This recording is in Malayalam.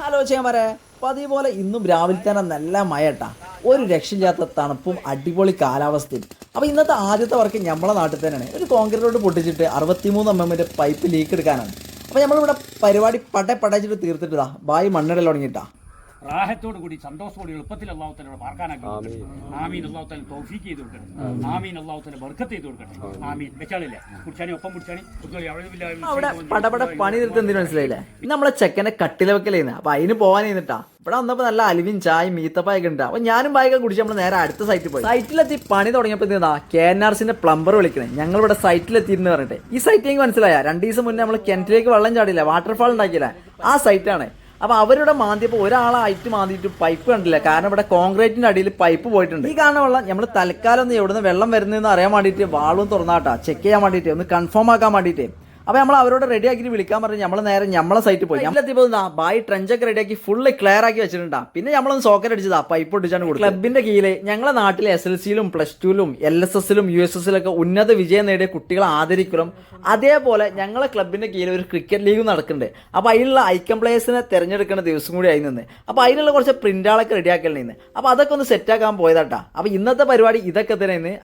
ഹലോ ചെയ്യാമരെ പതിപോലെ ഇന്നും രാവിലെ തന്നെ നല്ല മഴട്ടാ, ഒരു രക്ഷയില്ലാത്ത തണുപ്പും അടിപൊളി കാലാവസ്ഥയും. അപ്പോൾ ഇന്നത്തെ ആദ്യത്തെ വർക്ക് നമ്മളെ നാട്ടിൽ തന്നെയാണ്. ഒരു കോൺക്രീറ്റ് റോഡ് പൊട്ടിച്ചിട്ട് 63 mm പൈപ്പ് ലീക്ക് എടുക്കാനാണ്. അപ്പോൾ നമ്മളിവിടെ പരിപാടി പടച്ചിട്ട് തീർത്തിട്ടാ ബായി മണ്ണിടൽ തുടങ്ങിയിട്ടാ. റാഹത്തോടു കൂടി സന്തോഷത്തോടെ എളുപ്പത്തിൽ അള്ളാഹുത്തല പാർക്കാനാക്കി ആമീൻ. അള്ളാഹുത്തല തൗഫീക്ക് ചെയ്ത് കൊടുക്കട്ടെ. ആമീൻ. അള്ളാഹുത്തല ബർക്കത്ത് ചെയ്ത് കൊടുക്കട്ടെ. ആമീൻ. വെച്ചാളില്ലേ കുടിച്ചാണി ഒപ്പം കുടിച്ചാണി അവിടെ പടപട പണി തീർത്ത് എന്തിനു മനസ്സിലായില്ലേ? ഇന്ന് നമ്മളെ ചെക്കനെ കട്ടില വെക്കലേന്ന്. അപ്പൊ അതിന് പോകാൻ നിന്നിട്ടാ ഇവിടെ വന്നപ്പോൾ നല്ല അലുവിൻ ചായയും മീത്തപ്പായൊക്കെ ഉണ്ട്. അപ്പൊ ഞാനും ബായൊക്കെ കുടിച്ച് നമ്മൾ നേരെ അടുത്ത സൈറ്റിൽ പോയി. സൈറ്റിലെത്തി പണി തുടങ്ങിയപ്പോൾ എന്താ KNRCന്റെ പ്ലംബർ വിളിക്കണേ. ഞങ്ങൾ ഇവിടെ സൈറ്റിലെത്തിയിരുന്നു പറഞ്ഞിട്ട്. ഈ സൈറ്റ് എനിക്ക് മനസ്സിലായ 2 ദിവസം മുന്നേ നമ്മൾ കിണറ്റിലേക്ക് വെള്ളം ചാടില്ല, വാട്ടർഫാൾ ഉണ്ടാക്കിയില്ല, ആ സൈറ്റാണ്. അപ്പോൾ അവരുടെ മാന്തിയപ്പോൾ ഒരാളായിട്ട് മാന്തിയിട്ട് പൈപ്പ് കണ്ടില്ല. കാരണം ഇവിടെ കോൺക്രീറ്റിന്റെ അടിയിൽ പൈപ്പ് പോയിട്ടുണ്ട്. ഈ കാണുന്ന വെള്ളം നമ്മൾ തൽക്കാലം ഒന്ന് എവിടുന്ന് വെള്ളം വരുന്നതെന്ന് അറിയാൻ വേണ്ടിയിട്ട് വാളും തുറന്നാട്ടാ, ചെക്ക് ചെയ്യാൻ വേണ്ടിയിട്ട്, ഒന്ന് കൺഫേം ആക്കാൻ വേണ്ടിയിട്ട്. അപ്പോൾ നമ്മൾ അവരോട് റെഡി ആക്കി വിളിക്കാൻ പറഞ്ഞ് നമ്മൾ നേരെ നമ്മളെ സൈറ്റിൽ പോയി. നമ്മളെത്തിയപ്പോൾ ബായി ട്രഞ്ചൊക്കെ റെഡിയാക്കി ഫുള്ള് ക്ലിയർ ആക്കി വെച്ചിട്ടുണ്ടാ. പിന്നെ നമ്മളൊന്ന് സോക്കറ്റ് അടിച്ചതാ, പൈപ്പ് ഒട്ടിച്ചാണ് കൊടുക്കും. ക്ലബിന്റെ കീഴിൽ ഞങ്ങളെ നാട്ടിലെ SLCയിലും +2ലും LSSലും USSലൊക്കെ ഉന്നത വിജയം നേടിയ കുട്ടികളെ ആദരിക്കണം. അതേപോലെ ഞങ്ങളെ ക്ലബിന്റെ കീഴിൽ ഒരു ക്രിക്കറ്റ് ലീഗ് നടക്കുന്നുണ്ട്. അപ്പോൾ അതിലുള്ള ഐക്കൺ പ്ലേയേഴ്സിനെ തിരഞ്ഞെടുക്കേണ്ട ദിവസം കൂടി ആയി നിന്ന്. അപ്പോൾ അതിനുള്ള കുറച്ച് പ്രിന്റുകളൊക്കെ റെഡിയാക്കലിന്. അപ്പോൾ അതൊക്കെ ഒന്ന് സെറ്റാക്കാൻ പോയതാട്ടാ. അപ്പോൾ ഇന്നത്തെ പരിപാടി ഇതൊക്കെ തന്നെ.